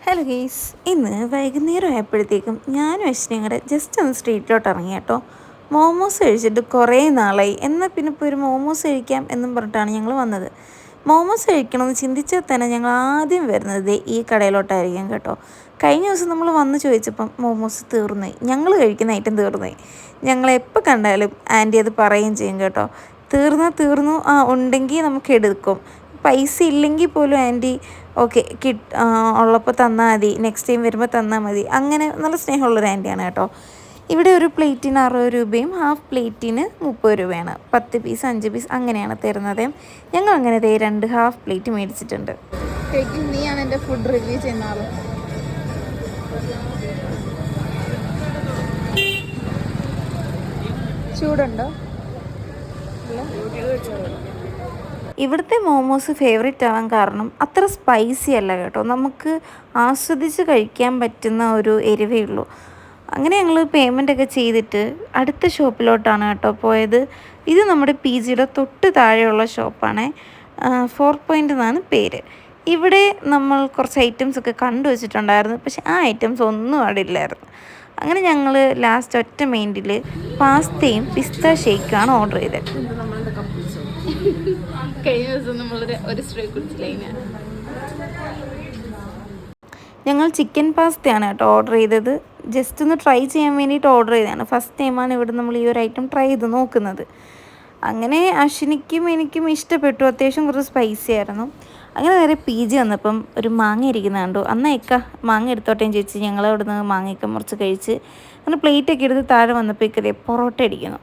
Hello ഗീസ്, ഇന്ന് വൈകുന്നേരം ആയപ്പോഴത്തേക്കും ഞാനും അശ്വിനിയും കൂടെ ജസ്റ്റ് ഒന്ന് സ്ട്രീറ്റിലോട്ട് ഇറങ്ങി കേട്ടോ. മോമോസ് കഴിച്ചിട്ട് കുറേ നാളായി, എന്നാൽ പിന്നെ ഇപ്പോൾ ഒരു മോമോസ് കഴിക്കാം എന്നും പറഞ്ഞിട്ടാണ് ഞങ്ങൾ വന്നത്. മോമോസ് കഴിക്കണമെന്ന് ചിന്തിച്ചാൽ തന്നെ ഞങ്ങൾ ആദ്യം വരുന്നത് ഈ കടയിലോട്ടായിരിക്കും കേട്ടോ. കഴിഞ്ഞ ദിവസം നമ്മൾ വന്ന് ചോദിച്ചപ്പം മോമോസ് തീർന്നുപോയി, ഞങ്ങൾ കഴിക്കുന്ന ഐറ്റം തീർന്നുപോയി. ഞങ്ങളെപ്പോൾ കണ്ടാലും ആൻറ്റി അത് പറയുകയും ചെയ്യും കേട്ടോ. തീർന്നു ഉണ്ടെങ്കിൽ നമുക്ക് എടുക്കും, പൈസ ഇല്ലെങ്കിൽ പോലും ആൻറ്റി ഓക്കെ ഉള്ളപ്പോൾ തന്നാൽ മതി, നെക്സ്റ്റ് ടൈം വരുമ്പോൾ തന്നാൽ മതി, അങ്ങനെ നല്ല സ്നേഹമുള്ളൊരു ആൻറ്റിയാണ് കേട്ടോ. ഇവിടെ ഒരു പ്ലേറ്റിന് 60 രൂപയും ഹാഫ് പ്ലേറ്റിന് 30 രൂപയാണ്. 10 പീസ് 5 പീസ് അങ്ങനെയാണ് തരുന്നത്. ഞങ്ങൾ അങ്ങനെ 2 ഹാഫ് പ്ലേറ്റ് മേടിച്ചിട്ടുണ്ട്. നീയാണ് എൻ്റെ ഫുഡ് റിവ്യൂ ചെയ്യുന്ന ആൾ. ചൂടുണ്ടോ? ഇവിടുത്തെ മോമോസ് ഫേവറേറ്റ് ആവാൻ കാരണം അത്ര സ്പൈസി അല്ല കേട്ടോ, നമുക്ക് ആസ്വദിച്ച് കഴിക്കാൻ പറ്റുന്ന ഒരു എരിവേ ഉള്ളൂ. അങ്ങനെ ഞങ്ങൾ പേയ്മെൻറ്റൊക്കെ ചെയ്തിട്ട് അടുത്ത ഷോപ്പിലോട്ടാണ് കേട്ടോ പോയത്. ഇത് നമ്മുടെ PGയുടെ തൊട്ട് താഴെയുള്ള ഷോപ്പാണ്. 4 പോയിൻ്റ് എന്നാണ് പേര്. ഇവിടെ നമ്മൾ കുറച്ച് ഐറ്റംസൊക്കെ കണ്ടു വെച്ചിട്ടുണ്ടായിരുന്നു, പക്ഷെ ആ ഐറ്റംസ് ഒന്നും അവിടെ ഇല്ലായിരുന്നു. അങ്ങനെ ഞങ്ങൾ ലാസ്റ്റ് ഒറ്റ മൈൻഡിൽ പാസ്തയും പിസ്ത ഷേക്കാണ് ഓർഡർ ചെയ്തത്. കഴിഞ്ഞ ദിവസം നമ്മൾ ഒരു സ്ട്രേ കുടിച്ചില്ല. ഞങ്ങൾ ചിക്കൻ പാസ്തയാണ് കേട്ടോ ഓർഡർ ചെയ്തത്. ജസ്റ്റ് ഒന്ന് ട്രൈ ചെയ്യാൻ വേണ്ടിയിട്ട് ഓർഡർ ചെയ്തതാണ്. ഫസ്റ്റ് ടൈമാണ് ഇവിടെ നമ്മൾ ഈ ഒരു ഐറ്റം ട്രൈ ചെയ്ത് നോക്കുന്നത്. അങ്ങനെ അശ്വിനിക്കും എനിക്കും ഇഷ്ടപ്പെട്ടു, അത്യാവശ്യം കുറച്ച് സ്പൈസി ആയിരുന്നു. അങ്ങനെ നേരെ PG വന്നപ്പം ഒരു മാങ്ങ ഇരിക്കുന്ന കണ്ടു. അന്നേക്ക മാങ്ങ എടുത്തോട്ടേയും ചോദിച്ച് ഞങ്ങൾ അവിടെ നിന്ന് മാങ്ങയൊക്കെ മുറിച്ച് കഴിച്ച് അങ്ങനെ പ്ലേറ്റൊക്കെ എടുത്ത് താഴെ വന്നപ്പോൾ പൊറോട്ട അടിക്കുന്നു.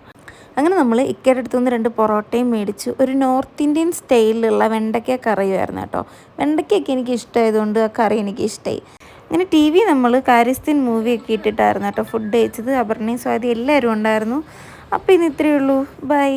അങ്ങനെ നമ്മൾ ഇക്കയുടെ അടുത്തു നിന്ന് 2 പൊറോട്ടയും മേടിച്ച് ഒരു നോർത്ത് ഇന്ത്യൻ സ്റ്റൈലിലുള്ള വെണ്ടയ്ക്ക കറിയുമായിരുന്നു കേട്ടോ. വെണ്ടയ്ക്കൊക്കെ എനിക്ക് ഇഷ്ടമായതുകൊണ്ട് ആ കറി എനിക്ക് ഇഷ്ടമായി. അങ്ങനെ TV നമ്മൾ കാര്യസ്ഥൻ മൂവിയൊക്കെ ഇട്ടിട്ടായിരുന്നു കേട്ടോ ഫുഡ് കഴിച്ചത്. അപർണയും സ്വാതി എല്ലാവരും ഉണ്ടായിരുന്നു. അപ്പോൾ ഇന്ന് ഇത്രയേ ഉള്ളൂ. ബൈ.